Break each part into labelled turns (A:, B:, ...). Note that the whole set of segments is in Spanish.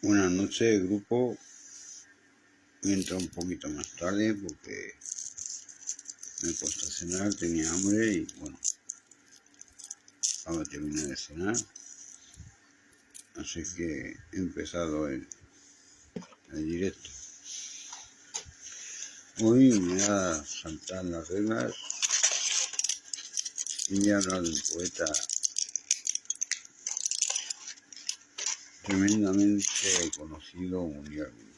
A: Buenas noches, grupo. Entra un poquito más tarde porque me costó cenar, tenía hambre y bueno, ahora terminé de cenar. Así que he empezado el directo. Hoy me voy a saltar las reglas y voy a hablar de un poeta tremendamente conocido mundialmente.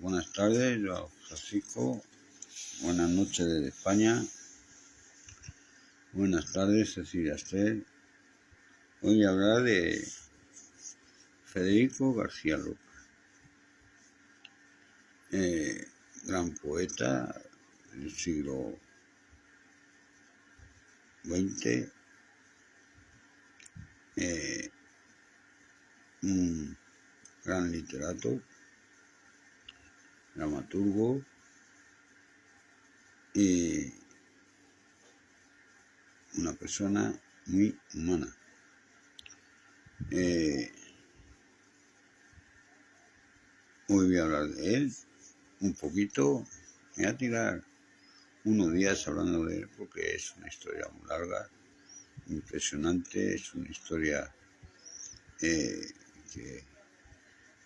A: Buenas tardes, yo Francisco. Buenas noches desde España. Buenas tardes, Cecilia Estel. Hoy voy a hablar de Federico García Lorca, gran poeta del siglo XX, un gran literato, dramaturgo y una persona muy humana. Hoy voy a hablar de él un poquito. Me voy a tirar unos días hablando de él porque es una historia muy larga, impresionante, es una historia que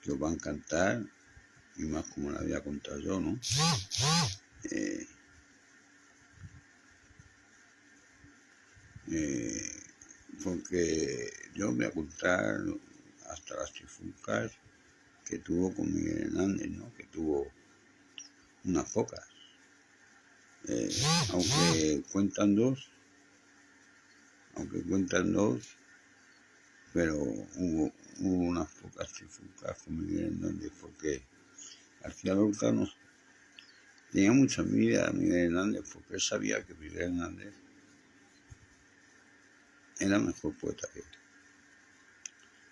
A: os va a encantar, y más como la voy a contar yo, ¿no? Porque yo voy a contar hasta las trifulcas que tuvo con Miguel Hernández, ¿no? Que tuvo unas pocas. Aunque cuentan dos, pero hubo unas pocas trifulcas con Miguel Hernández, porque García Lorca tenía mucha envidia a Miguel Hernández, porque él sabía que Miguel Hernández era mejor poeta que él.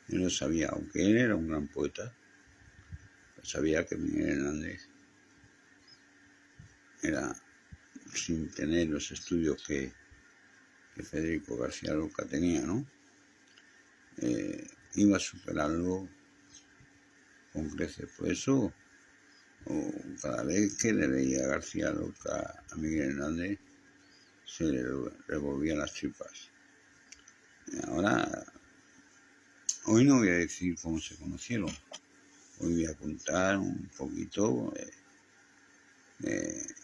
A: Él lo sabía, aunque él era un gran poeta, sabía que Miguel Hernández era, sin tener los estudios que Federico García Lorca tenía, ¿no? Iba a superarlo con creces. Por eso, cada vez que le veía a García Lorca a Miguel Hernández, se le revolvían las tripas. Ahora, hoy no voy a decir cómo se conocieron. Hoy voy a contar un poquito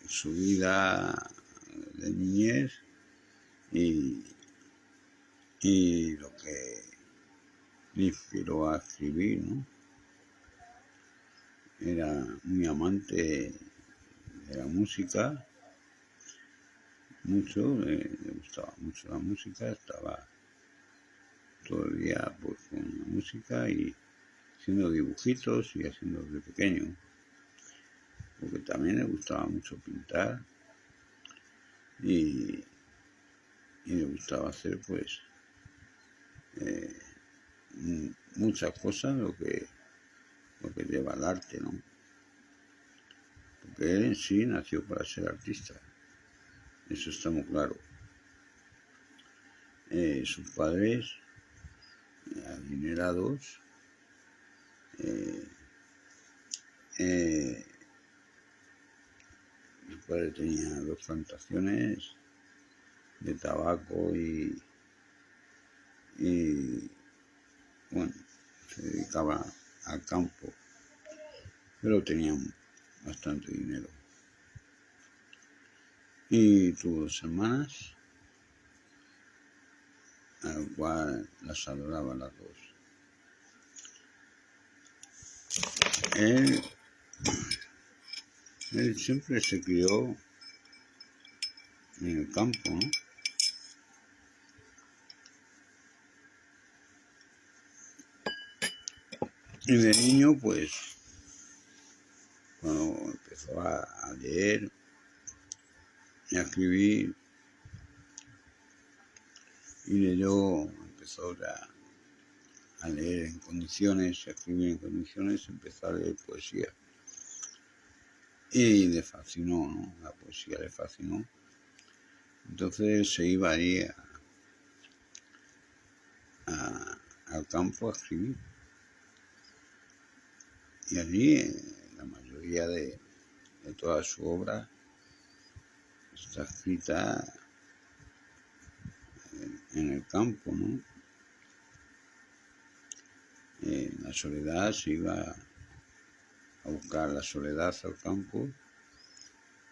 A: su vida de niñez y lo que le inspiró a escribir, ¿no? Era muy amante de la música, mucho, le gustaba mucho la música, estaba todo el día pues, con la música y haciendo dibujitos y haciendo de pequeño, porque también le gustaba mucho pintar y le gustaba hacer pues muchas cosas, lo que lleva al arte, ¿no? Porque él en sí nació para ser artista, eso está muy claro. Sus padres, adinerados, mi padre tenía 2 plantaciones de tabaco y bueno, se dedicaba al campo, pero tenían bastante dinero. Y tuvo 2 hermanas, al cual las adoraba las dos. Él siempre se crió en el campo, ¿no? Y de niño, pues, cuando empezó a leer y a escribir, y empezó a leer en condiciones, a escribir en condiciones, empezó a leer poesía. Y le fascinó, ¿no? La poesía le fascinó. Entonces se iba ahí al campo a escribir. Y allí la mayoría de toda su obra está escrita en el campo, ¿no? La soledad, se iba a buscar la soledad al campo,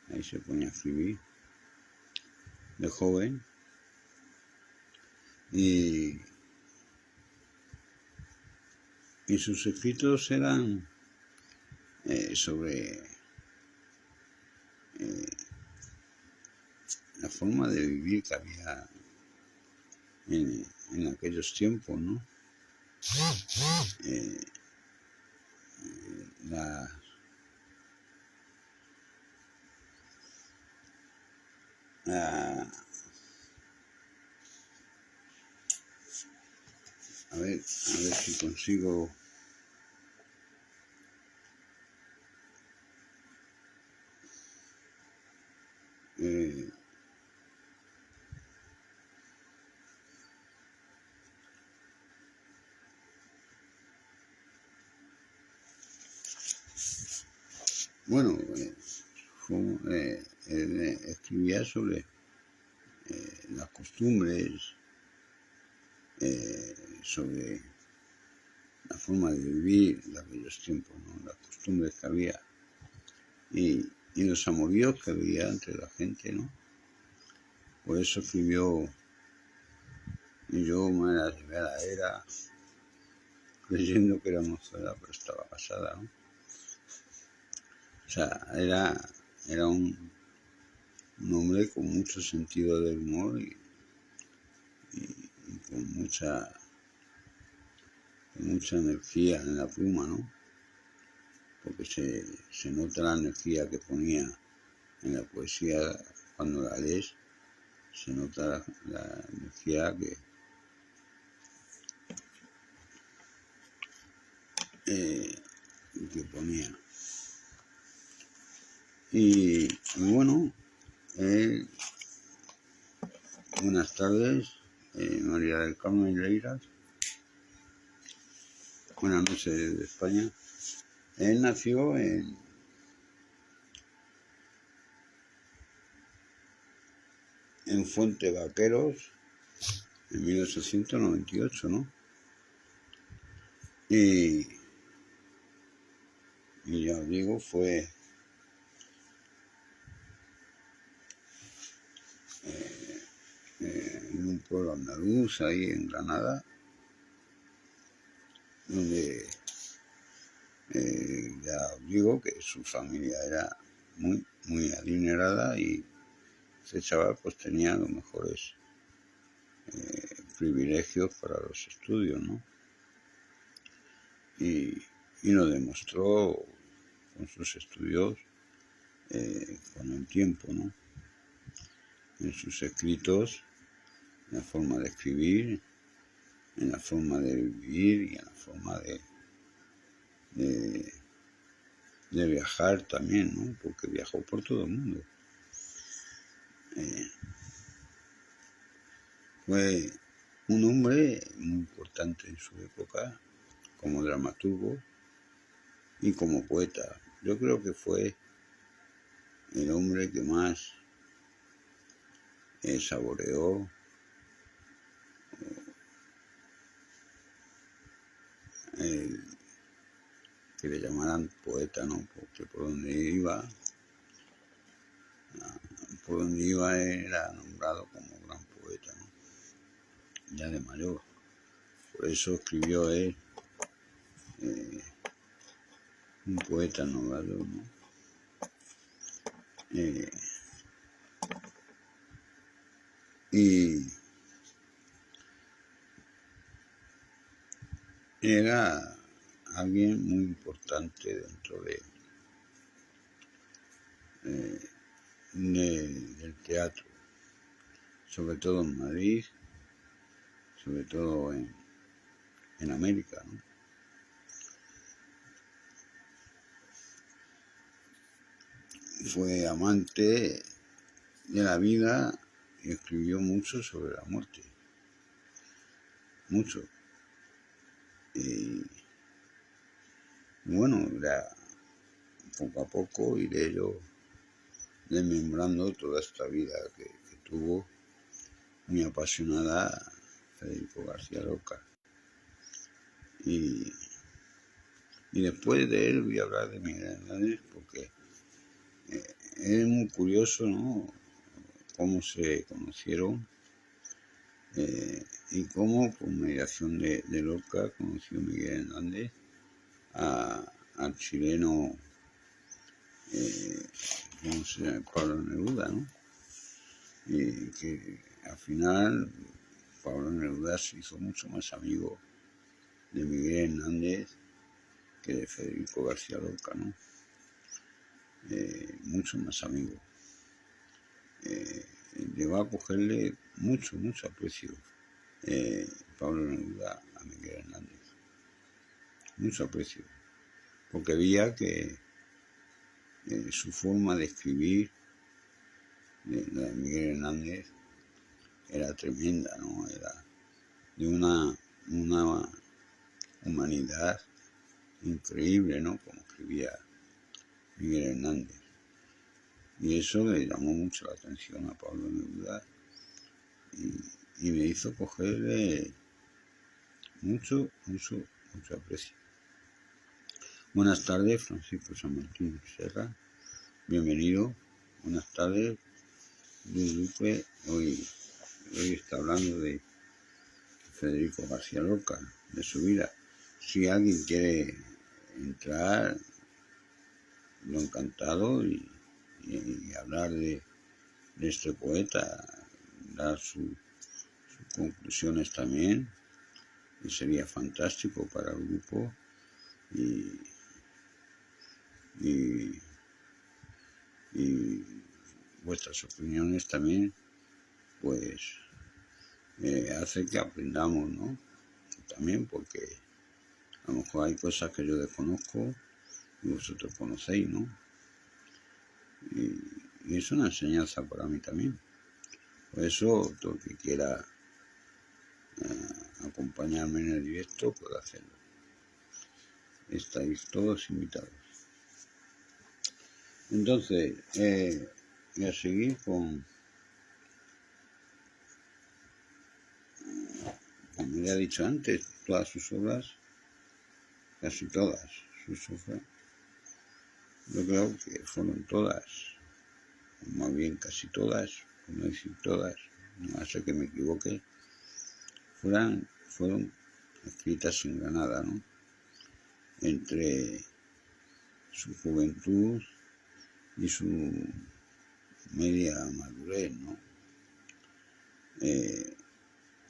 A: ahí se ponía a escribir de joven, y sus escritos eran sobre la forma de vivir que había en aquellos tiempos, ¿no? Eh, la, la, a ver si consigo bueno, él escribía sobre las costumbres, sobre la forma de vivir de aquellos tiempos, ¿no? Las costumbres que había y los amoríos que había entre la gente, ¿no? Por eso escribió "Y yo me la llevé a la era", creyendo que era mozada, pero estaba casada, ¿no? O sea, era un hombre con mucho sentido del humor y con mucha energía en la pluma, ¿no? Porque se nota la energía que ponía en la poesía cuando la lees, se nota la energía que ponía. Y bueno, buenas tardes, María del Carmen Leiras. Buenas noches desde España. Él nació en Fuente Vaqueros en 1898, ¿no? Y ya os digo, fue en un pueblo andaluz, ahí en Granada, donde ya os digo que su familia era muy adinerada y ese chaval pues tenía los mejores privilegios para los estudios, ¿no? Y lo demostró con sus estudios con el tiempo, ¿no? En sus escritos, en la forma de escribir, en la forma de vivir y en la forma de viajar también, ¿no? Porque viajó por todo el mundo. Fue un hombre muy importante en su época como dramaturgo y como poeta. Yo creo que fue el hombre que más saboreó que le llamaran poeta, ¿no? Porque por donde iba era nombrado como gran poeta, ¿no? Ya de mayor. Por eso escribió él un poeta nombrado, ¿no? Y era alguien muy importante dentro del teatro, sobre todo en Madrid, sobre todo en América, ¿no? Fue amante de la vida y escribió mucho sobre la muerte, mucho. Y bueno, poco a poco iré yo desmembrando toda esta vida que tuvo muy apasionada Federico García Lorca. Y después de él voy a hablar de Miguel Hernández, porque es muy curioso, ¿no?, cómo se conocieron y cómo, por mediación de Lorca, conoció Miguel Hernández al chileno Pablo Neruda, ¿no? Y que al final Pablo Neruda se hizo mucho más amigo de Miguel Hernández que de Federico García Lorca, ¿no? Mucho más amigo. Llegó a cogerle mucho aprecio Pablo Neruda a Miguel Hernández. Mucho aprecio. Porque veía que su forma de escribir de Miguel Hernández era tremenda, ¿no? Era de una humanidad increíble, ¿no?, como escribía Miguel Hernández. Y eso le llamó mucho la atención a Pablo Neruda y me hizo cogerle mucho aprecio. Buenas tardes, Francisco San Martín Serra. Bienvenido. Buenas tardes, Luis Lupe. Hoy está hablando de Federico García Lorca, de su vida. Si alguien quiere entrar, lo encantado, y hablar de este poeta, dar sus conclusiones también, y sería fantástico para el grupo, y vuestras opiniones también, pues hace que aprendamos, ¿no? También, porque a lo mejor hay cosas que yo desconozco y vosotros conocéis, ¿no? Y es una enseñanza para mí también. Por eso, todo el que quiera acompañarme en el directo puede hacerlo. Estáis todos invitados. Entonces, voy a seguir con, como ya he dicho antes, todas sus obras, casi todas sus obras, yo creo que fueron todas, o más bien casi todas, por no decir todas, no hace que me equivoque, fueron escritas en Granada, ¿no?, entre su juventud y su media madurez, ¿no?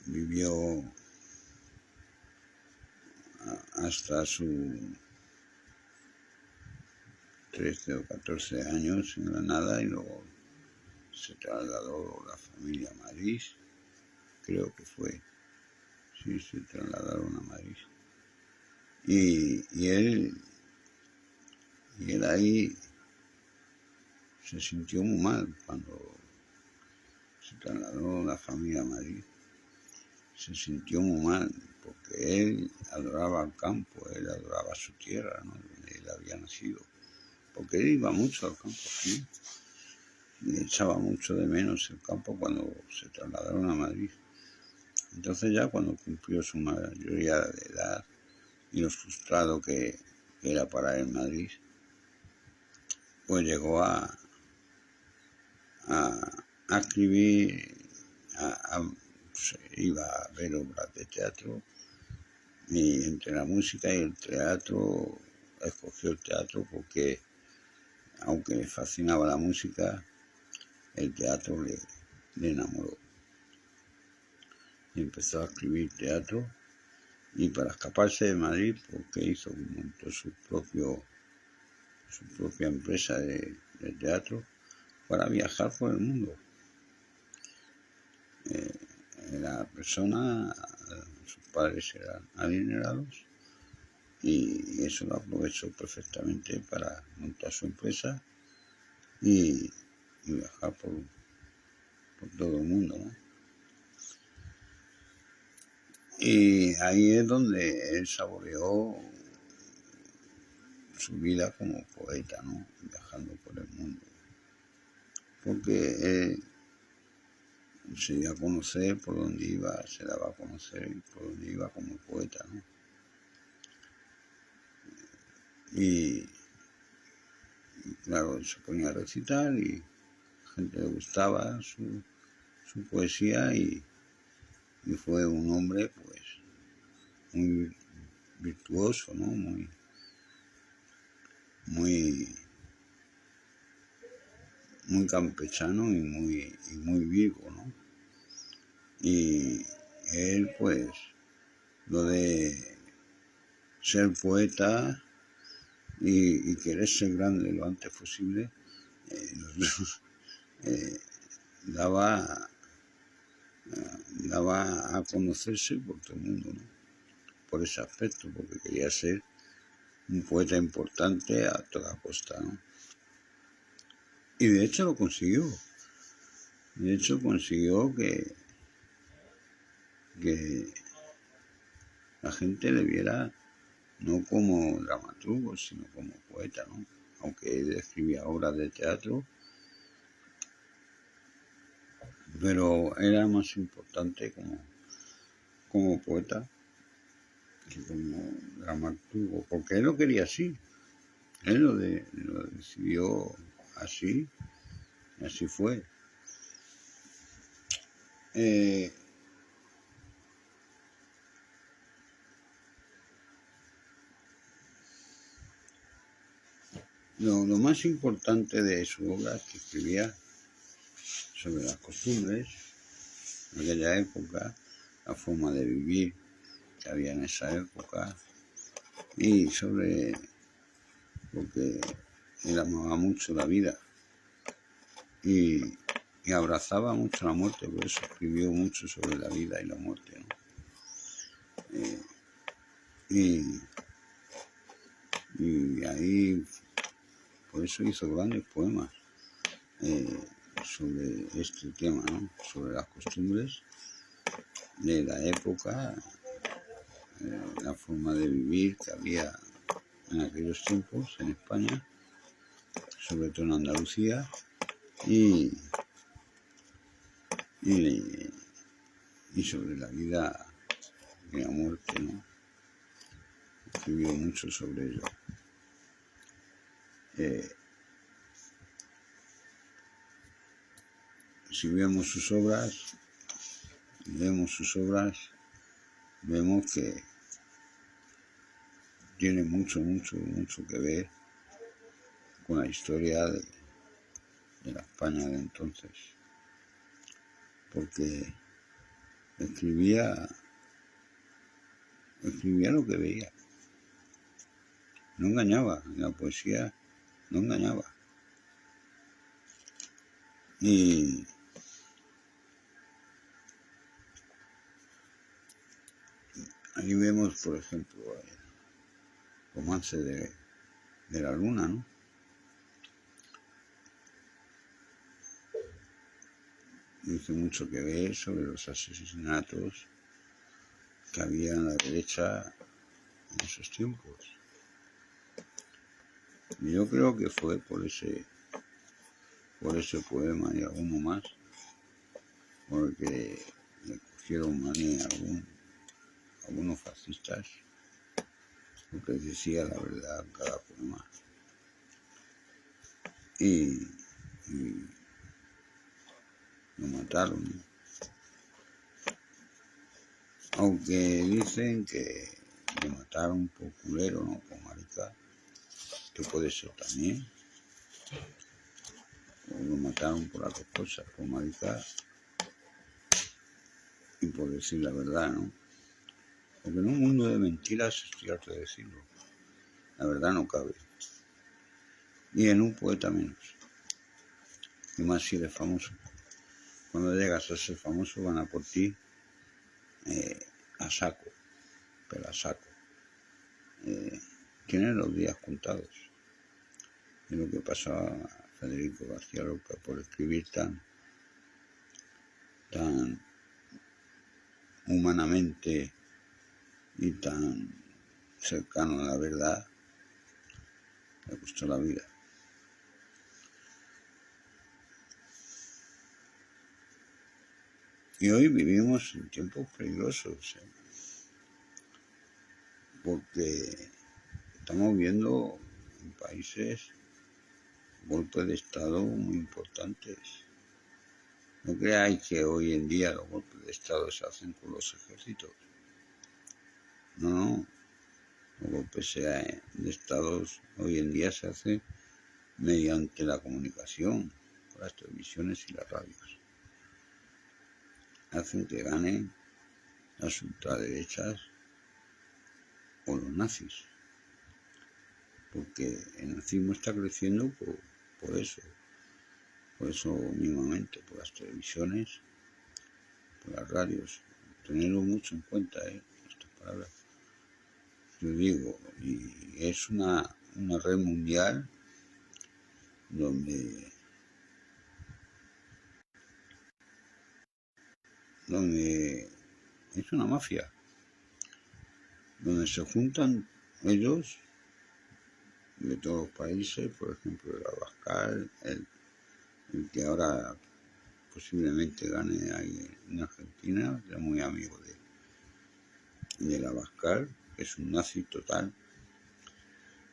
A: Vivió hasta sus 13 o 14 años en Granada y luego se trasladó la familia a Madrid, creo que fue, sí, se trasladaron a Madrid. Y él ahí se sintió muy mal cuando se trasladó la familia a Madrid. Se sintió muy mal porque él adoraba el campo, él adoraba su tierra, ¿no?, donde él había nacido. Porque él iba mucho al campo, ¿sí?, y echaba mucho de menos el campo cuando se trasladaron a Madrid. Entonces, ya cuando cumplió su mayoría de edad y lo frustrado que era para él Madrid, pues llegó a escribir, iba a ver obras de teatro, y entre la música y el teatro escogió el teatro porque, aunque le fascinaba la música, el teatro le enamoró. Y empezó a escribir teatro, y para escaparse de Madrid, porque montó su propia empresa de teatro para viajar por el mundo. La persona, sus padres eran adinerados, y eso lo aprovechó perfectamente para montar su empresa y viajar por todo el mundo, ¿no? Y ahí es donde él saboreó su vida como poeta, ¿no? Viajando por el mundo. Porque él se dio a conocer por donde iba, se daba a conocer por donde iba como poeta, ¿no? Y claro, se ponía a recitar y a la gente le gustaba su poesía y fue un hombre pues muy virtuoso, ¿no? Muy, muy campechano y muy vivo, ¿no? Y él pues lo de ser poeta y querer ser grande lo antes posible eh, daba a conocerse por todo el mundo, ¿no? Por ese aspecto, porque quería ser un poeta importante a toda costa, ¿no? Y de hecho lo consiguió. De hecho consiguió que la gente le viera no como dramaturgo, sino como poeta, ¿no? Aunque él escribía obras de teatro, pero era más importante como poeta que como dramaturgo, porque él lo quería así. Él lo decidió así, y así fue. Lo más importante de su obra es que escribía sobre las costumbres de aquella época, la forma de vivir que había en esa época y sobre lo que él amaba mucho la vida y abrazaba mucho la muerte, por eso escribió mucho sobre la vida y la muerte, ¿no? Y ahí, por eso hizo grandes poemas sobre este tema, ¿no? Sobre las costumbres de la época, la forma de vivir que había en aquellos tiempos en España, sobre todo en Andalucía, y sobre la vida y la muerte, ¿no? Escribió mucho sobre ello. Si vemos sus obras, vemos que tiene mucho que ver con la historia de la España de entonces, porque escribía lo que veía, no engañaba, en la poesía no engañaba. Y ahí vemos, por ejemplo, el romance de la luna, ¿no? Dice mucho que ver sobre los asesinatos que había en la derecha en esos tiempos. Y yo creo que fue por ese poema y alguno más, porque le cogieron manía algunos fascistas, porque decía la verdad en cada poema. Y lo mataron, ¿no? Aunque dicen que lo mataron por culero, ¿no? Por marica, que puede ser también. O lo mataron por las dos cosas, por marica y por decir la verdad, ¿no? Porque en un mundo de mentiras estoy harto de decirlo. La verdad no cabe. Y en un poeta menos. Y más si eres famoso. Cuando llegas a ser famoso van a por ti a saco, pero a saco. Tienen los días contados. Es lo que pasaba a Federico García Lorca por escribir tan humanamente y tan cercano a la verdad, le costó la vida. Y hoy vivimos en tiempos peligrosos, porque estamos viendo en países golpes de Estado muy importantes. No creáis que hoy en día los golpes de Estado se hacen con los ejércitos. No. Los golpes de Estado hoy en día se hacen mediante la comunicación, con las televisiones y las radios. Hacen que ganen las ultraderechas o los nazis. Porque el nazismo está creciendo por eso mismamente, por las televisiones, por las radios. Tenerlo mucho en cuenta, estas palabras. Yo digo, y es una red mundial donde es una mafia, donde se juntan ellos de todos los países, por ejemplo el Abascal, el que ahora posiblemente gane ahí en Argentina, es muy amigo del Abascal, que es un nazi total.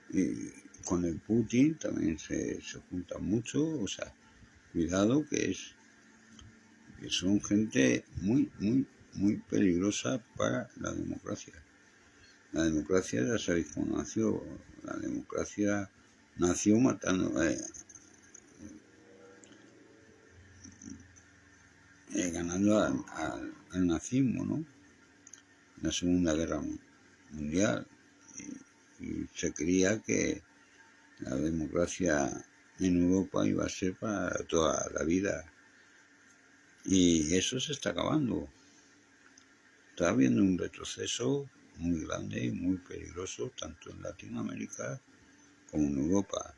A: Y con el Putin también se juntan mucho, o sea, cuidado que son gente muy, muy, muy peligrosa para la democracia. La democracia, ya sabéis cómo nació. La democracia nació matando, ganando al nazismo, ¿no? En la Segunda Guerra Mundial. Y se creía que la democracia en Europa iba a ser para toda la vida. Y eso se está acabando. Está habiendo un retroceso muy grande y muy peligroso, tanto en Latinoamérica como en Europa.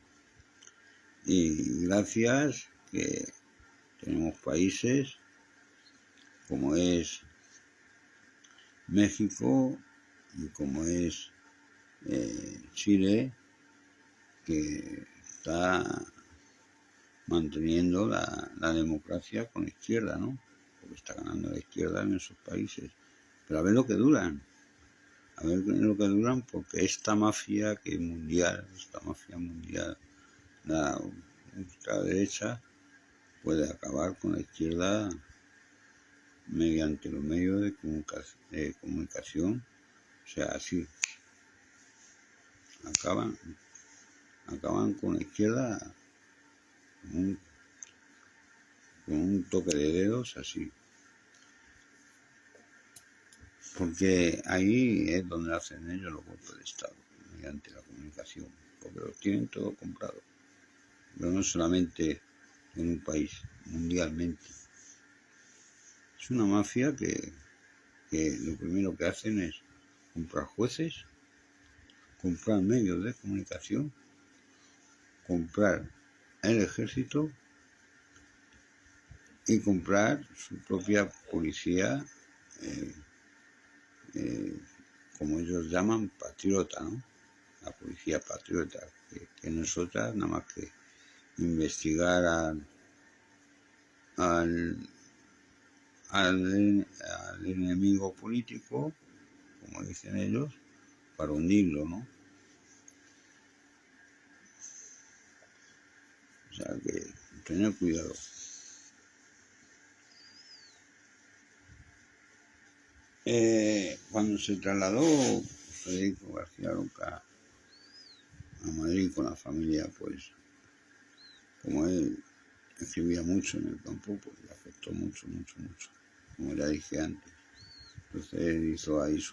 A: Y gracias que tenemos países como es México y como es Chile, que está manteniendo la democracia con la izquierda, ¿no? Porque está ganando la izquierda en esos países. Pero a ver lo que duran. A ver lo que duran, porque esta mafia que es mundial, la ultraderecha, puede acabar con la izquierda mediante los medios de comunicación. O sea, así. Acaban con la izquierda con un toque de dedos así. Porque ahí es donde hacen ellos los golpes de Estado, mediante la comunicación, porque lo tienen todo comprado. Pero no solamente en un país, mundialmente. Es una mafia que lo primero que hacen es comprar jueces, comprar medios de comunicación, comprar el ejército y comprar su propia policía, como ellos llaman, patriota, ¿no? La policía patriota, que no es otra nada más que investigar al enemigo político, como dicen ellos, para hundirlo, ¿no? O sea que tener cuidado. Cuando se trasladó Federico García Lorca a Madrid con la familia, pues como él escribía mucho en el campo, pues le afectó mucho, como ya dije antes. Entonces él hizo ahí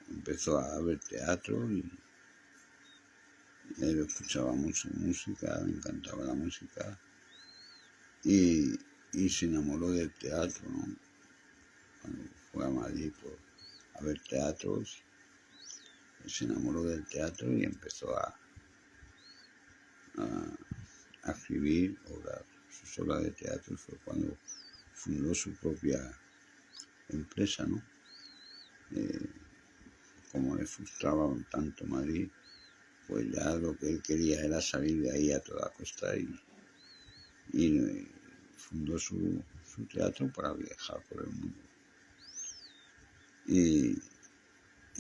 A: empezó a ver teatro y él escuchaba mucho música, le encantaba la música y se enamoró del teatro, ¿no? Cuando fue a Madrid a ver teatros, se enamoró del teatro y empezó a escribir sus obras de teatro. Fue cuando fundó su propia empresa, ¿no? Como le frustraba tanto Madrid, pues ya lo que él quería era salir de ahí a toda costa y fundó su teatro para viajar por el mundo. Y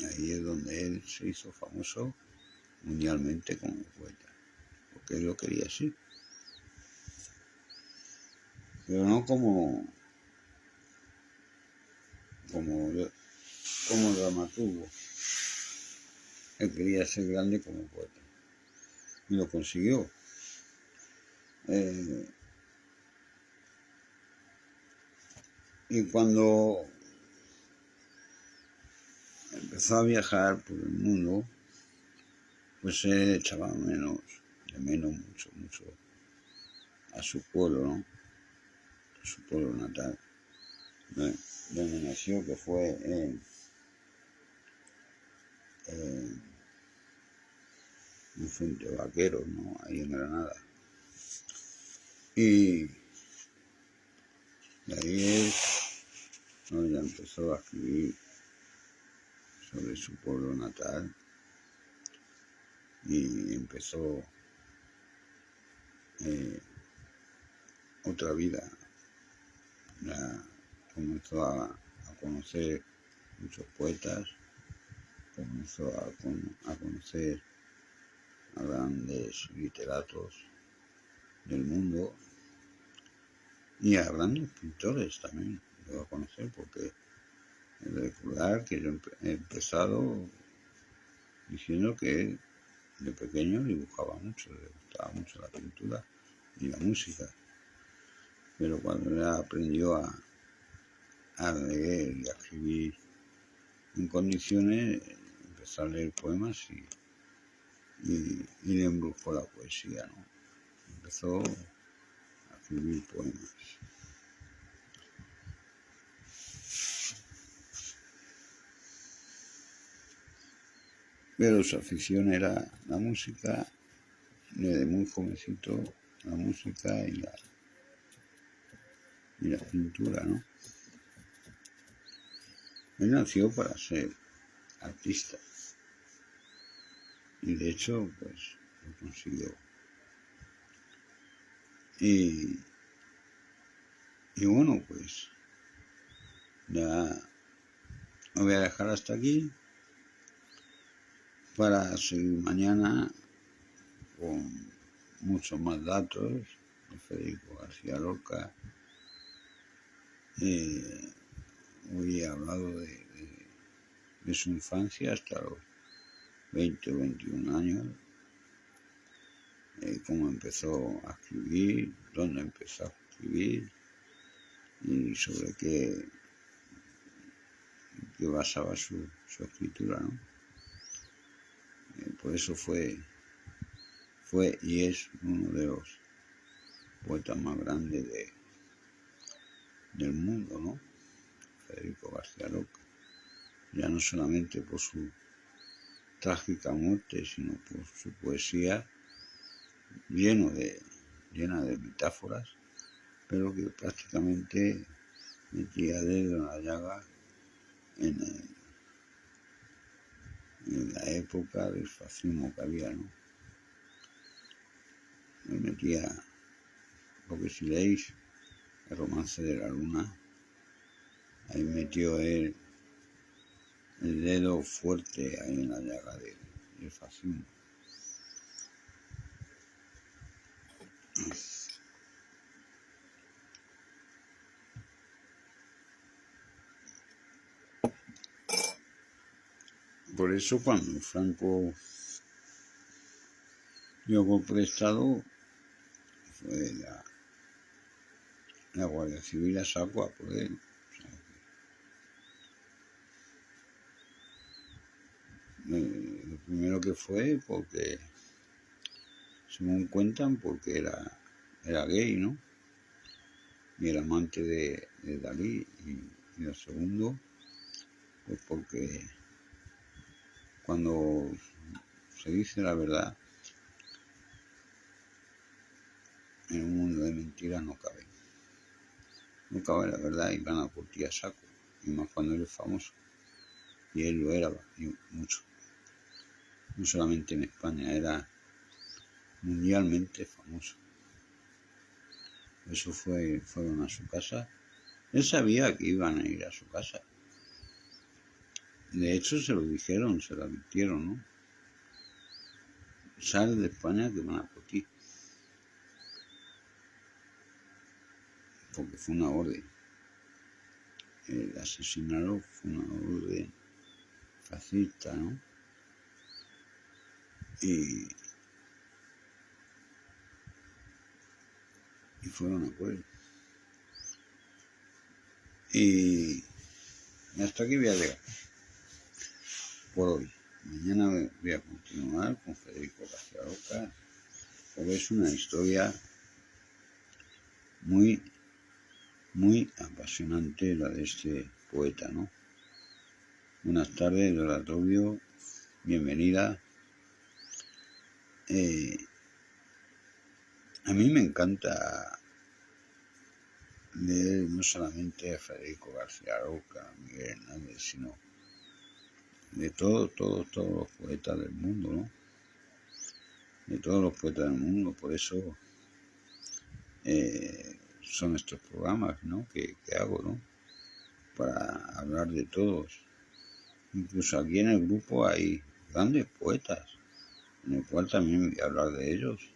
A: ahí es donde él se hizo famoso mundialmente como poeta, porque él lo quería así. Pero no como dramaturgo. Él quería ser grande como poeta. Y lo consiguió. Y cuando empezó a viajar por el mundo, pues él echaba de menos mucho a su pueblo, ¿no? A su pueblo natal, donde nació, que fue en Fuente Vaqueros, ¿no? Ahí en Granada. Y ahí es donde ya empezó a escribir sobre su pueblo natal y empezó otra vida. Ya comenzó a conocer muchos poetas, comenzó a conocer a grandes literatos del mundo y a grandes pintores también. Lo va a conocer porque recordar que yo he empezado diciendo que de pequeño dibujaba mucho, le gustaba mucho la pintura y la música, pero cuando él aprendió a leer y a escribir en condiciones, empezó a leer poemas y le embrujó la poesía, ¿no? Empezó a escribir poemas. Pero su afición era la música, desde muy jovencito, la música y la pintura, ¿no? Él nació para ser artista y de hecho, pues, lo consiguió. Y bueno, pues, ya lo voy a dejar hasta aquí para seguir mañana con muchos más datos de Federico García Lorca. Hoy he hablado de su infancia hasta los 20 o 21 años, cómo empezó a escribir, dónde empezó a escribir y sobre qué basaba su escritura, ¿no? Por eso fue y es uno de los poetas más grandes del mundo, ¿no? Federico García Lorca. Ya no solamente por su trágica muerte, sino por su poesía llena de metáforas, pero que prácticamente metía dedo en la llaga en la época del fascismo que había, ¿no? Me metía, porque si leéis El romance de la luna, ahí metió él el dedo fuerte ahí en la llaga del fascismo. Por eso cuando Franco dio golpe de Estado, fue la Guardia Civil a saco a por él. Lo primero que fue porque, según cuentan, porque era gay, ¿no? Y era amante de Dalí. Y lo segundo, pues porque cuando se dice la verdad, en un mundo de mentiras no cabe. No cabe la verdad y van a por ti a saco. y más cuando eres famoso. Y él lo era y mucho. No solamente en España, era mundialmente famoso. Eso fueron a su casa. Él sabía que iban a ir a su casa. De hecho, se lo dijeron, se lo advirtieron, ¿no? Sal de España que van a por ti. Porque fue una orden. El asesinato fue una orden fascista, ¿no? Y fueron a por él. Y hasta aquí voy a llegar por hoy. Mañana voy a continuar con Federico García Lorca, porque es una historia muy, muy apasionante la de este poeta, ¿no? Buenas tardes, Dora Tobio, bienvenida. A mí me encanta leer no solamente a Federico García Lorca, Miguel Hernández, sino de todos los poetas del mundo, ¿no? De todos los poetas del mundo, por eso son estos programas, ¿no? que hago, ¿no? Para hablar de todos. Incluso aquí en el grupo hay grandes poetas, en el cual también voy a hablar de ellos.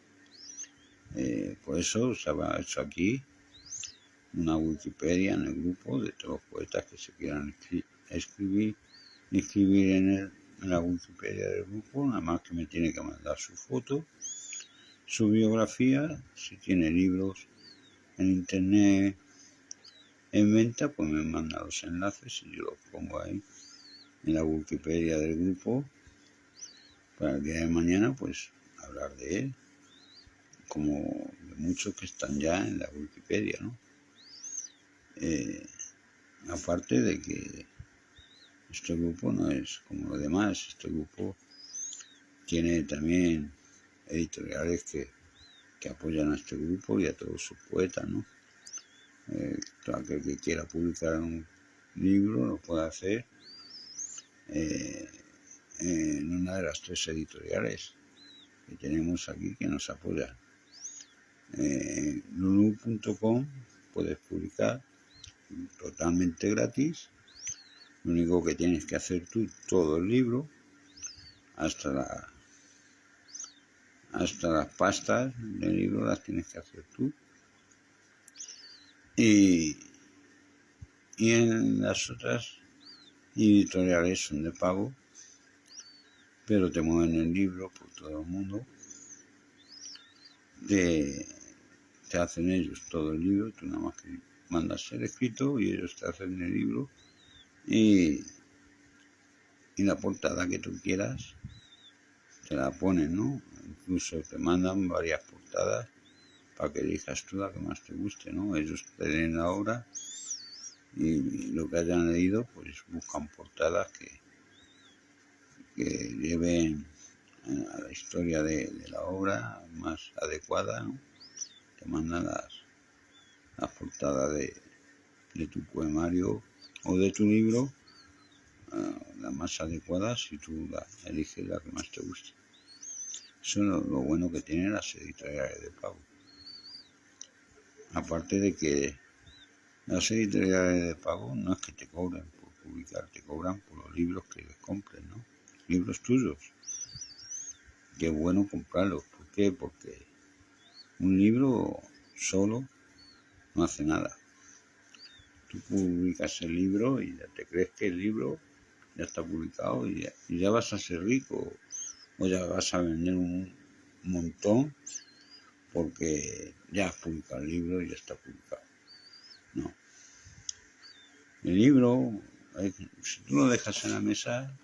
A: Por eso se ha hecho aquí una Wikipedia en el grupo de todos los poetas que se quieran inscribir en la Wikipedia del grupo, nada más que me tiene que mandar su foto, su biografía, si tiene libros en internet en venta, pues me manda los enlaces y yo los pongo ahí en la Wikipedia del grupo para el día de mañana pues hablar de él, como de muchos que están ya en la Wikipedia, ¿no? Aparte de que este grupo no es como lo demás, este grupo tiene también editoriales que apoyan a este grupo y a todos sus poetas, ¿no? Todo aquel que quiera publicar un libro lo puede hacer en una de las 3 editoriales que tenemos aquí que nos apoyan. Lulu.com puedes publicar totalmente gratis. Lo único que tienes que hacer tú, todo el libro, hasta las pastas del libro las tienes que hacer tú. Y en las otras editoriales son de pago, pero te mueven el libro por todo el mundo. Te hacen ellos todo el libro, tú nada más que mandas el escrito y ellos te hacen el libro y la portada que tú quieras te la ponen, ¿no? Incluso te mandan varias portadas para que elijas tú la que más te guste, ¿no? Ellos te leen la obra y lo que hayan leído pues buscan portadas que lleven a la historia de la obra más adecuada, ¿no? Te mandan las portadas de tu poemario o de tu libro, las más adecuadas, si tú eliges la que más te guste. Eso es lo bueno que tienen las editoriales de pago. Aparte de que las editoriales de pago no es que te cobren por publicar, te cobran por los libros que les compren, ¿no? Libros tuyos. Qué bueno comprarlos. ¿Por qué? Porque un libro solo no hace nada. Tú publicas el libro y ya te crees que el libro ya está publicado y ya vas a ser rico o ya vas a vender un montón porque ya has publicado el libro y ya está publicado. No. El libro, si tú lo dejas en la mesa,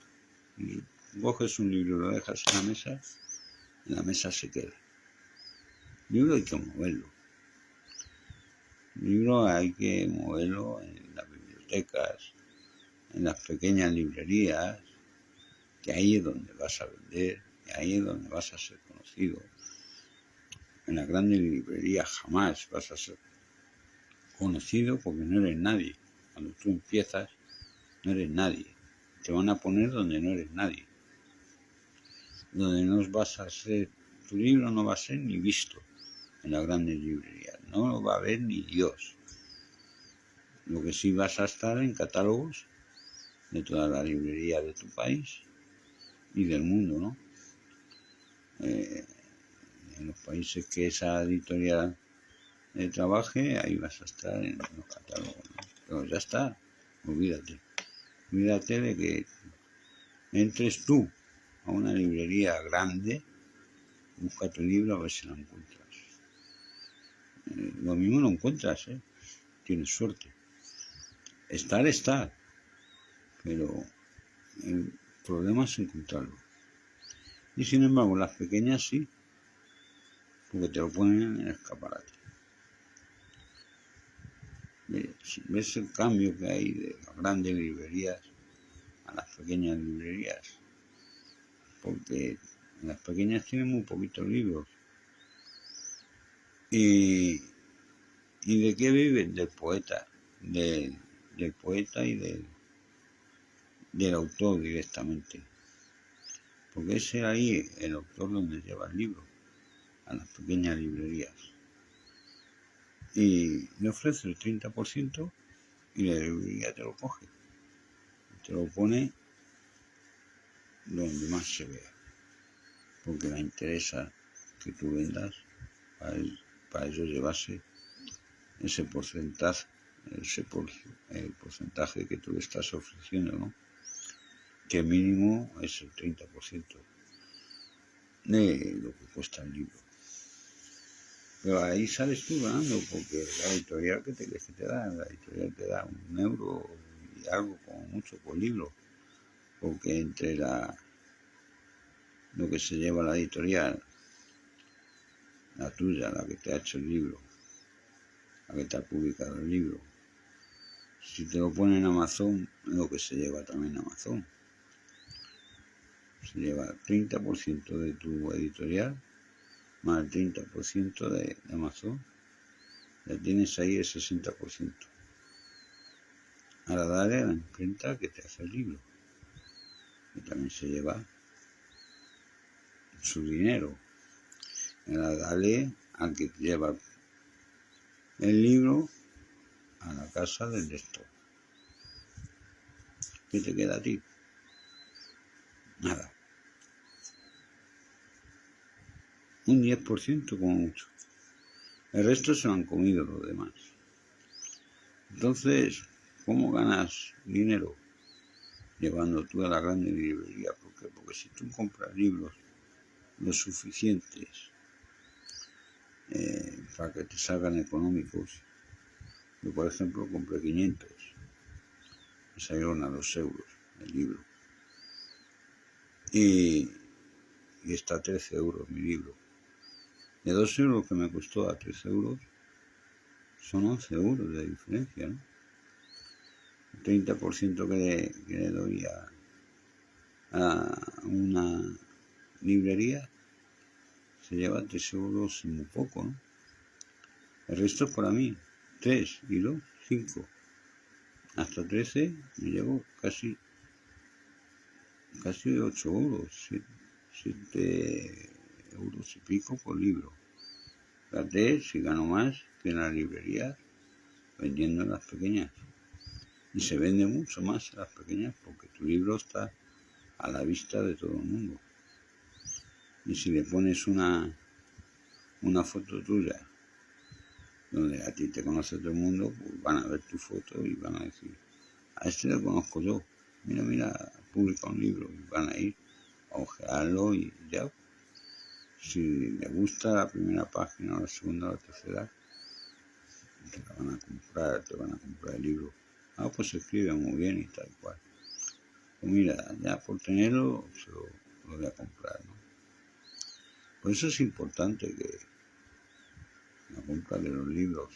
A: coges un libro y lo dejas en la mesa se queda. El libro hay que moverlo. El libro hay que moverlo en las bibliotecas, en las pequeñas librerías, que ahí es donde vas a vender, que ahí es donde vas a ser conocido. En las grandes librerías jamás vas a ser conocido porque no eres nadie. Cuando tú empiezas, no eres nadie. Te van a poner donde no eres nadie. Donde no vas a ser, tu libro no va a ser ni visto en las grandes librerías. No lo va a ver ni Dios. Lo que sí vas a estar en catálogos de todas las librerías de tu país y del mundo, ¿no? En los países que esa editorial trabaje, ahí vas a estar en los catálogos, ¿no? Pero ya está, olvídate. Olvídate de que entres tú a una librería grande, busca tu libro a ver si lo encuentras. Lo mismo lo encuentras, tienes suerte. Estar, pero el problema es encontrarlo. Y sin embargo, las pequeñas sí, porque te lo ponen en el escaparate. ¿Ves el cambio que hay de las grandes librerías a las pequeñas librerías? Porque en las pequeñas tienen muy poquitos libros. ¿Y de qué viven? Del poeta, del poeta y del autor directamente. Porque ese ahí, el autor donde lleva el libro, a las pequeñas librerías. Y le ofrece el 30% y la librería te lo coge. Te lo pone donde más se vea. Porque le interesa que tú vendas para ellos llevarse ese porcentaje, el porcentaje que tú le estás ofreciendo, ¿no? Que mínimo es el 30% de lo que cuesta el libro. Pero ahí sales tú ganando, porque la editorial que te da, la editorial te da €1 y algo como mucho por libro, porque entre lo que se lleva la editorial, la tuya, la que te ha hecho el libro, la que te ha publicado el libro, si te lo pone en Amazon, es lo que se lleva también Amazon. Se lleva el 30% de tu editorial más el 30% de Amazon. Ya tienes ahí el 60%. Ahora dale a la imprenta que te hace el libro, que también se lleva su dinero. Ahora dale al que lleva el libro a la casa del lector. ¿Qué te queda a ti? Nada. Un 10% como mucho. El resto se lo han comido los demás. Entonces, ¿cómo ganas dinero? Llevando tú a la grande librería. ¿Por qué? Porque si tú compras libros lo suficientes para que te salgan económicos, yo por ejemplo compré 500, me salieron a €2 el libro, y está a €13 mi libro. De €2 que me costó a €13, son €11 de diferencia, ¿no? El 30% que le doy a una librería se lleva €3 y muy poco, ¿no? El resto es para mí, 3 y 2, 5. Hasta 13 me llevo casi €8, 7 € y pico por libro. Fíjate si gano más que en las librerías vendiendo en las pequeñas. Y se vende mucho más en las pequeñas porque tu libro está a la vista de todo el mundo. Y si le pones una foto tuya donde a ti te conoce todo el mundo, pues van a ver tu foto y van a decir, a este lo conozco yo, mira, publica un libro, y van a ir a ojearlo y ya. Si le gusta la primera página, la segunda o la tercera, te van a comprar el libro. Ah, pues se escribe muy bien y tal cual. Pues mira, ya por tenerlo, lo voy a comprar, ¿no? Por eso es importante que la compra de los libros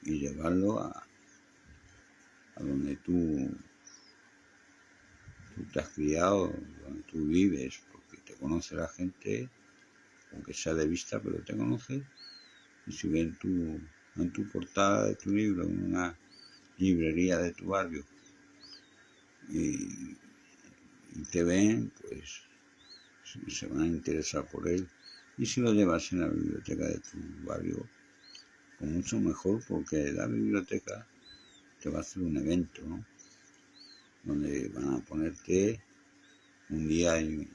A: y llevarlo a donde tú te has criado, donde tú vives, porque te conoce la gente, aunque sea de vista, pero te conoce. Y si ven en tu portada de tu libro, en una librería de tu barrio, y, y te ven, pues se van a interesar por él. Y si lo llevas en la biblioteca de tu barrio, pues mucho mejor, porque la biblioteca te va a hacer un evento, ¿no? Donde van a ponerte un día y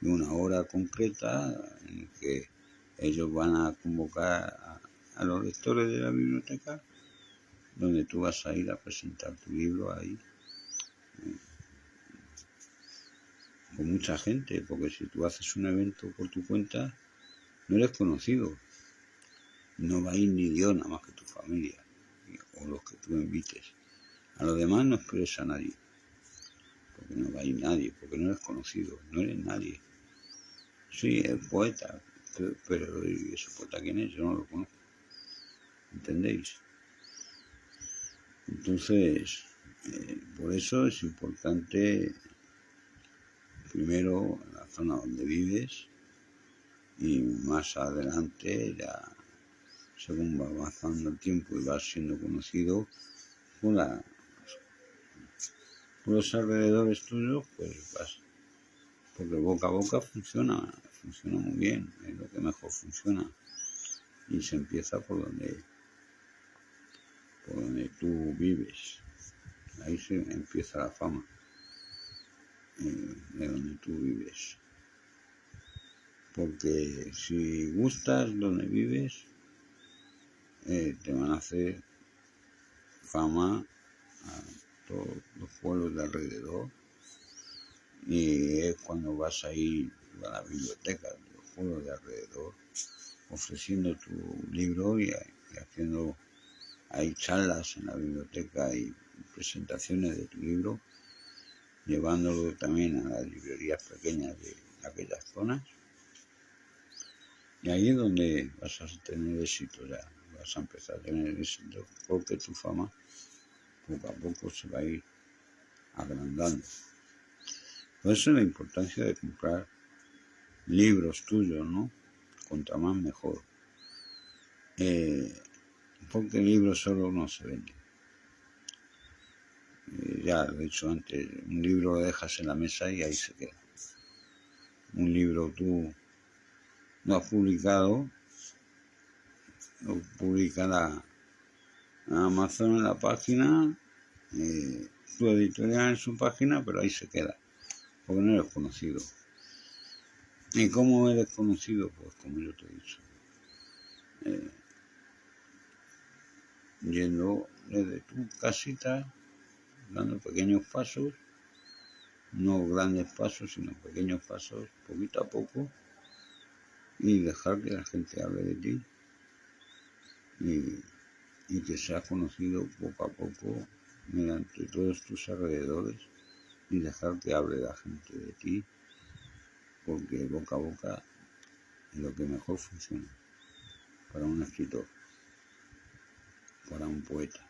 A: una hora concreta en el que ellos van a convocar a los lectores de la biblioteca, donde tú vas a ir a presentar tu libro ahí con mucha gente, porque si tú haces un evento por tu cuenta, no eres conocido, no va a ir ni Dios nada más que tu familia o los que tú invites. A los demás no esperes a nadie, porque no va a ir nadie, porque no eres conocido, no eres nadie. Sí, es poeta, pero ¿y ese poeta quién es? Yo no lo conozco. ¿Entendéis? Entonces, por eso es importante, primero, la zona donde vives y más adelante, ya según va avanzando el tiempo y vas siendo conocido por, por los alrededores tuyos, pues vas, porque boca a boca funciona muy bien, es lo que mejor funciona. Y se empieza por donde tú vives. Ahí se empieza la fama, de donde tú vives. Porque si gustas donde vives, te van a hacer fama a todos los pueblos de alrededor. Y es cuando vas a ir a la biblioteca de los pueblos de alrededor, ofreciendo tu libro y haciendo, hay charlas en la biblioteca y presentaciones de tu libro, llevándolo también a las librerías pequeñas de aquellas zonas. Y ahí es donde vas a tener éxito ya, vas a empezar a tener éxito, porque tu fama poco a poco se va a ir agrandando. Por eso la importancia de comprar libros tuyos, ¿no? Contra más mejor. Porque el libro solo no se vende. Ya lo he dicho antes, un libro lo dejas en la mesa y ahí se queda. Un libro tú lo has publicado, lo publicará Amazon en la página, tu editorial en su página, pero ahí se queda, porque no eres conocido. ¿Y cómo eres conocido? Pues como yo te he dicho, yendo desde tu casita, dando pequeños pasos, no grandes pasos, sino pequeños pasos, poquito a poco, y dejar que la gente hable de ti y que seas conocido poco a poco mediante todos tus alrededores y dejar que hable la gente de ti, porque boca a boca es lo que mejor funciona para un escritor, para un poeta.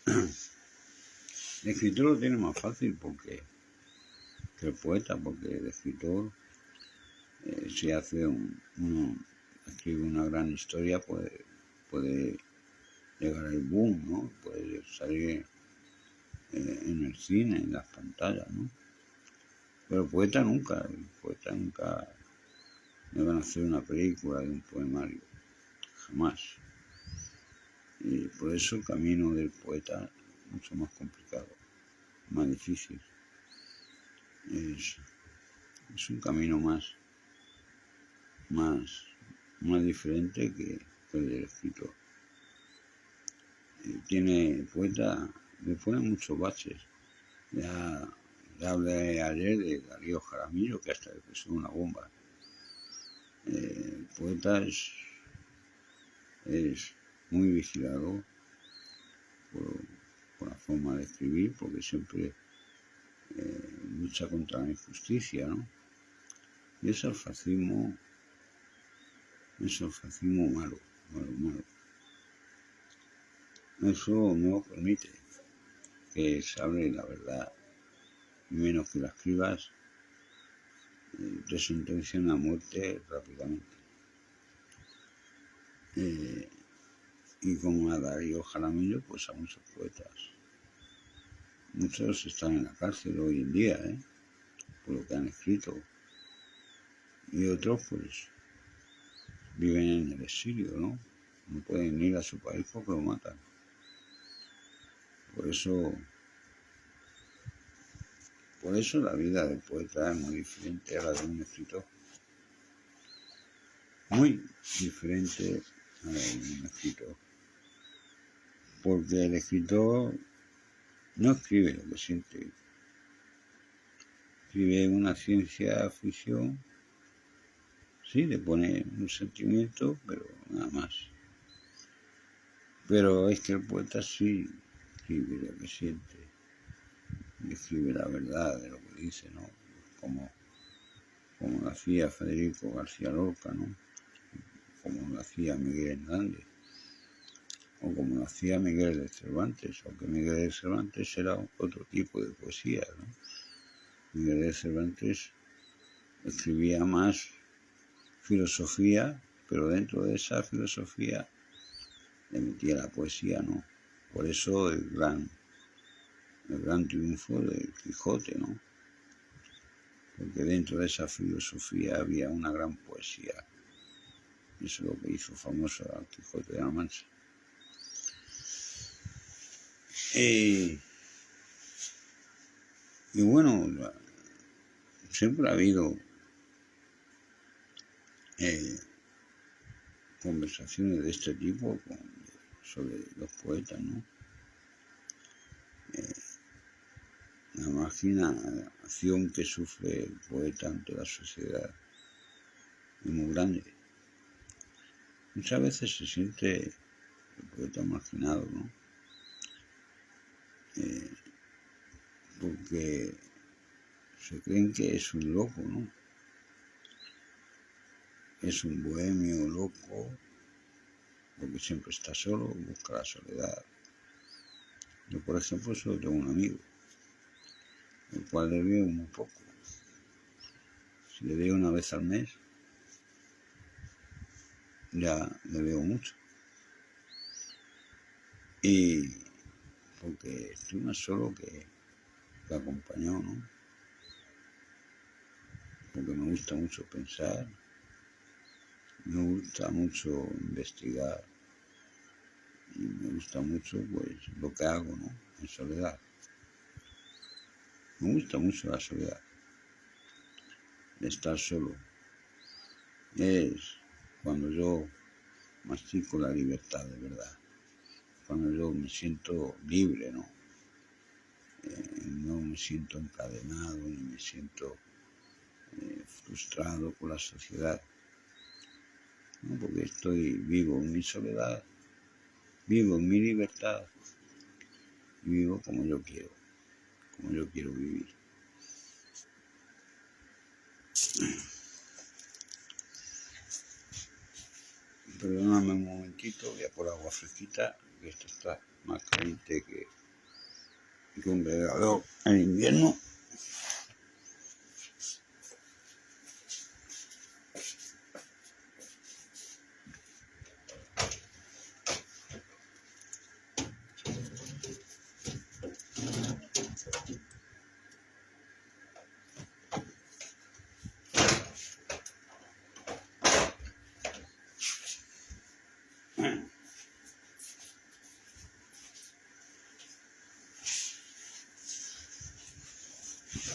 A: El escritor lo tiene más fácil que el poeta, porque el escritor, si hace escribe una gran historia, puede llegar al boom, ¿no? Puede salir en el cine, en las pantallas, ¿no? Pero el poeta nunca le van a hacer una película de un poemario, jamás. Y por eso el camino del poeta es mucho más complicado, más difícil. Es un camino más diferente que el del escritor. El poeta le pone muchos baches. Ya hablé ayer de Darío Jaramillo, que hasta le puso una bomba. El poeta es muy vigilado por la forma de escribir, porque siempre lucha contra la injusticia, ¿no? Y es el fascismo malo. Eso no permite que se hable la verdad, y menos que la escribas, te sentencian a muerte rápidamente. Y como a Darío Jaramillo, pues a muchos poetas. muchos están en la cárcel hoy en día, por lo que han escrito, y otros pues viven en el exilio, ¿no? No pueden ir a su país porque lo matan. Por eso la vida del poeta es muy diferente a la de un escritor. Muy diferente a la de un escritor. Porque el escritor no escribe lo que siente. Escribe una ciencia ficción. Sí, le pone un sentimiento, pero nada más. Pero es que el poeta sí escribe lo que siente. Y escribe la verdad de lo que dice, ¿no? Como lo hacía Federico García Lorca, ¿no? Como lo hacía Miguel Hernández, o como lo hacía Miguel de Cervantes, aunque Miguel de Cervantes era otro tipo de poesía, ¿no? Miguel de Cervantes escribía más filosofía, pero dentro de esa filosofía le metía la poesía, ¿no? Por eso el gran triunfo del Quijote, ¿no? Porque dentro de esa filosofía había una gran poesía. Eso es lo que hizo famoso al Quijote de la Mancha. Y bueno, siempre ha habido conversaciones de este tipo sobre los poetas, ¿no? La marginación que sufre el poeta ante la sociedad es muy grande. Muchas veces se siente el poeta marginado, ¿no? Porque se creen que es un loco, ¿no? Es un bohemio loco, porque siempre está solo, busca la soledad. Yo, por ejemplo, solo tengo un amigo, el cual le veo muy poco. Si le veo una vez al mes, ya le veo mucho. Y porque estoy más solo que acompañado, ¿no? Porque me gusta mucho pensar, me gusta mucho investigar y me gusta mucho pues lo que hago, ¿no? En soledad. Me gusta mucho la soledad, de estar solo. Es cuando yo mastico la libertad de verdad, cuando yo me siento libre, ¿no? No me siento encadenado ni me siento frustrado por la sociedad, ¿no? Porque estoy vivo en mi soledad, vivo en mi libertad y vivo como yo quiero vivir. Perdóname un momentito, voy a por agua fresquita, que esto está más caliente que un velador en invierno.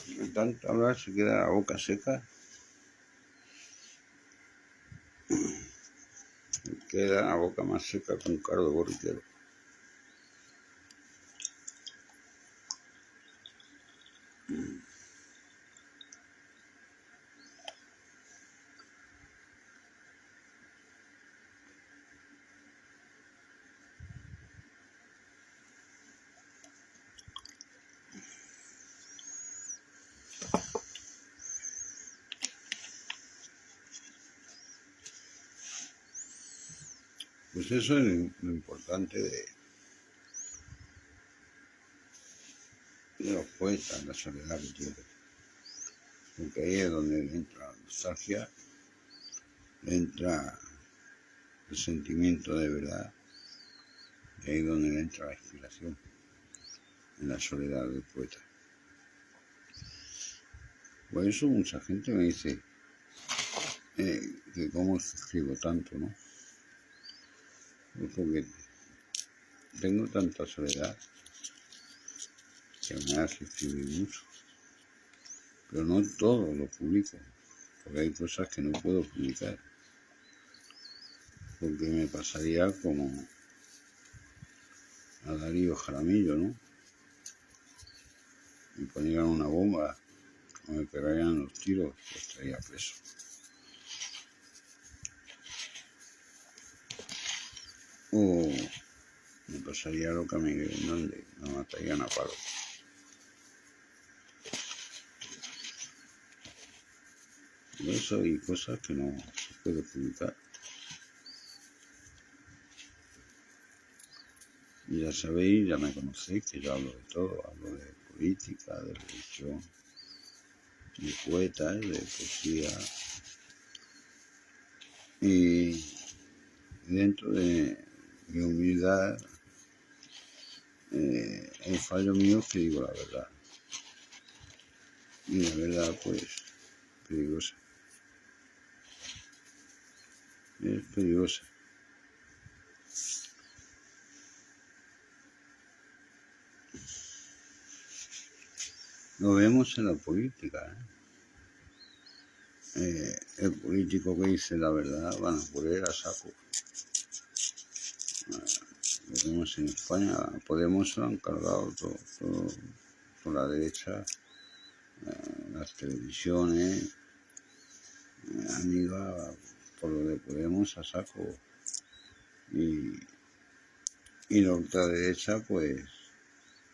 A: De tanto hablar se queda la boca seca. Queda la boca más seca que un cardo borriquero. Pues eso es lo importante de los poetas, la soledad que tienen. Porque ahí es donde entra la nostalgia, entra el sentimiento de verdad, y ahí es donde entra la inspiración. en la soledad del poeta. Por eso mucha gente me dice que cómo escribo tanto, ¿no? Pues porque tengo tanta soledad que me hace escribir mucho. Pero no todo lo publico, porque hay cosas que no puedo publicar. Porque me pasaría como a Darío Jaramillo, ¿no? Me ponían una bomba o me pegarían los tiros, pues estaría preso. O me pasaría lo que a Miguel Hernández, me matarían a palo. Por eso hay cosas que no se puede publicar. Y ya sabéis, ya me conocéis, que yo hablo de todo, hablo de política, de religión, de poetas, de poesía. Y dentro de mi humildad, el fallo mío es que digo la verdad. Y la verdad, pues, peligrosa. Es peligrosa. Lo vemos en la política, el político que dice la verdad van a poner a saco. Lo vemos en España, Podemos se lo han cargado todo por la derecha, las televisiones, han ido por lo de Podemos a saco. Y la ultraderecha, pues,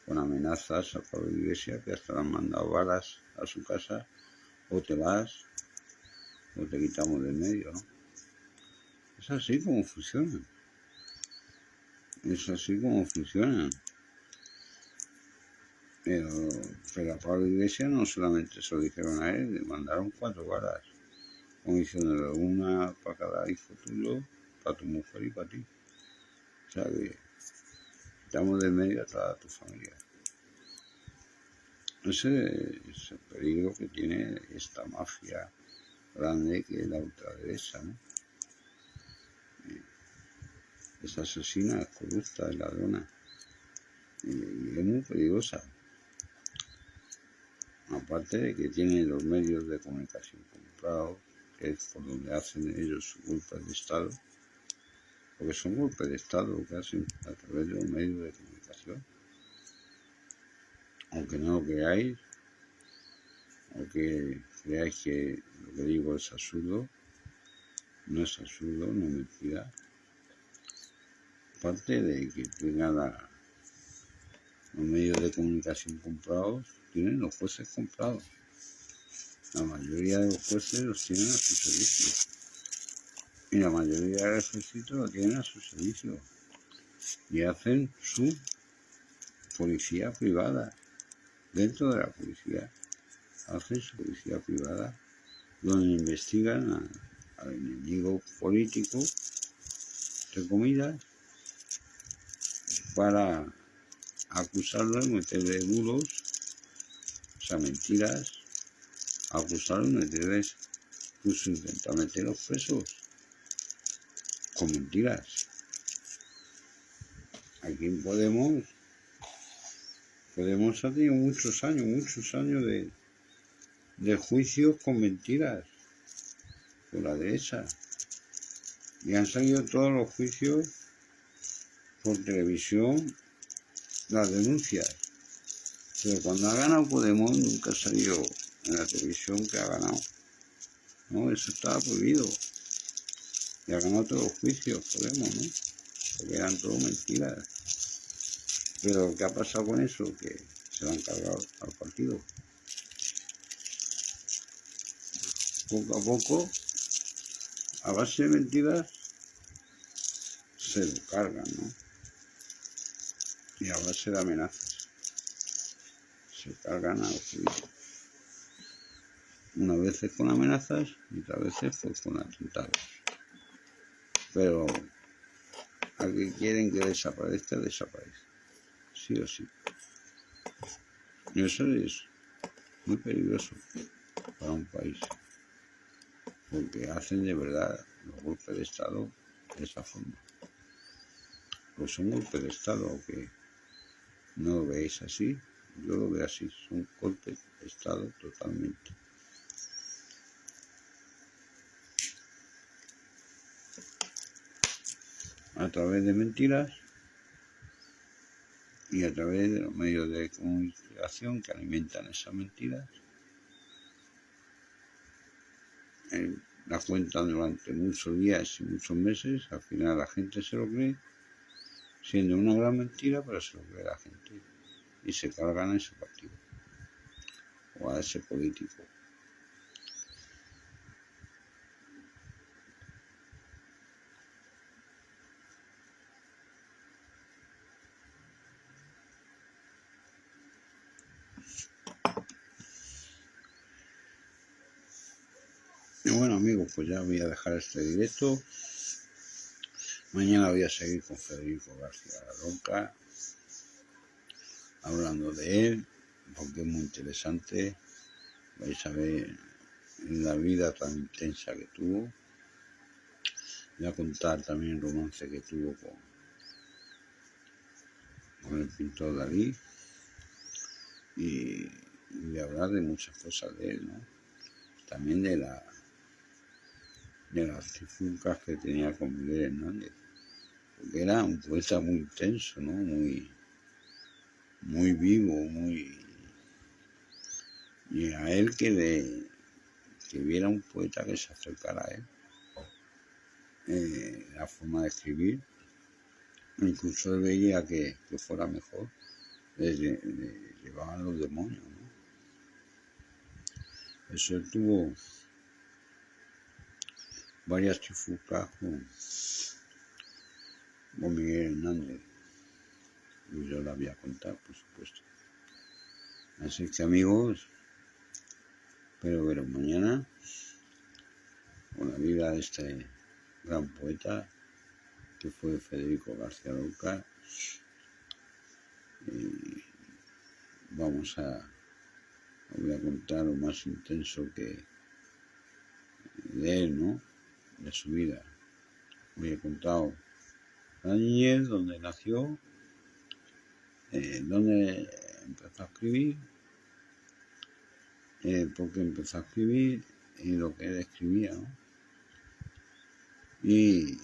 A: con amenazas a Pablo Iglesias, que hasta le han mandado balas a su casa, o te vas, o te quitamos del medio, ¿no? Es así como funcionan. Es así como funcionan. Pero a Pablo Iglesias no solamente se lo dijeron a él, le mandaron 4 balas, como diciéndole una para cada hijo tuyo, para tu mujer y para ti. O sea que quitamos del medio a toda tu familia. Ese es el peligro que tiene esta mafia grande que es la ultraderecha, ¿no? Es asesina, es corrupta, es ladrona y es muy peligrosa. Aparte de que tienen los medios de comunicación comprados, que es por donde hacen ellos sus golpes de Estado, porque son golpes de Estado lo que hacen a través de los medios de comunicación. Aunque no lo creáis, aunque creáis que lo que digo es absurdo, no es absurdo, no es mentira. Aparte de que tengan los medios de comunicación comprados, tienen los jueces comprados. La mayoría de los jueces los tienen a su servicio. Y la mayoría del ejército lo tienen a su servicio. Y hacen su policía privada. Dentro de la policía, hacen su policía privada, donde investigan al enemigo político, entre comillas, para acusarlo y meterle bulos, o sea, mentiras, acusarlo y meterles, incluso intentar meterlos presos con mentiras. Aquí en Podemos ha tenido muchos años de juicios con mentiras por la derecha. Y han salido todos los juicios por televisión, las denuncias. Pero cuando ha ganado Podemos nunca ha salido en la televisión que ha ganado. No, eso estaba prohibido. Y ha ganado todos los juicios Podemos, ¿no? Porque eran todo mentiras. Pero ¿qué ha pasado con eso? Que se lo han cargado al partido. Poco a poco, a base de mentiras, se lo cargan, ¿no? Y a base de amenazas, se cargan a los civiles. Unas veces con amenazas y otras veces pues, con atentados. Pero a que quieren que desaparezca, desaparece. Sí o sí. Y eso es muy peligroso para un país, porque hacen de verdad los golpes de Estado de esa forma. Pues son golpes de Estado, aunque no lo veáis así, yo lo veo así, son golpes de Estado totalmente. A través de mentiras y a través de los medios de comunicación que alimentan esas mentiras, la cuentan durante muchos días y muchos meses, al final la gente se lo cree, siendo una gran mentira, pero se lo cree la gente y se cargan a ese partido o a ese político. Y bueno, amigos, pues ya voy a dejar este directo. Mañana voy a seguir con Federico García Lorca, hablando de él, porque es muy interesante. Vais a ver la vida tan intensa que tuvo. Voy a contar también el romance que tuvo con el pintor Dalí. Y voy a hablar de muchas cosas de él, ¿no? También de las trifulcas que tenía con Miguel Hernández, porque era un poeta muy intenso, ¿no? Muy vivo, y a él que viera un poeta que se acercara a él, la forma de escribir, incluso él veía que fuera mejor, le llevaban los demonios, ¿no? Eso él tuvo varias trifulcas con Miguel Hernández, y yo la voy a contar, por supuesto. Así que, amigos, espero veros mañana con la vida de este gran poeta que fue Federico García Lorca. Y voy a contar lo más intenso que de él, ¿no? De su vida. Voy a contar la niñez, donde nació, donde empezó a escribir, por qué empezó a escribir y lo que él escribía, ¿no? Y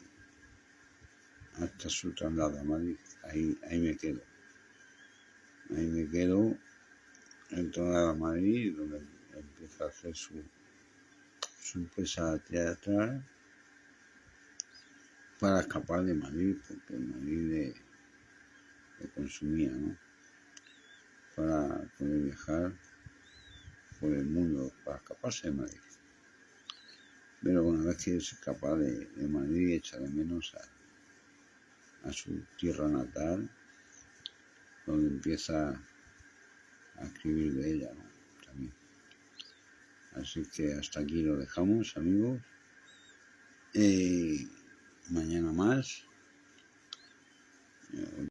A: hasta su traslado a Madrid. Ahí me quedo. Ahí me quedo en toda Madrid, donde empieza a hacer su empresa teatral para escapar de Madrid, porque Madrid le consumía, ¿no? Para poder viajar por el mundo, para escaparse de Madrid. Pero una vez que se escapa de Madrid, echa de menos a su tierra natal, donde empieza a escribir de ella, ¿no? También. Así que hasta aquí lo dejamos, amigos. Mañana más.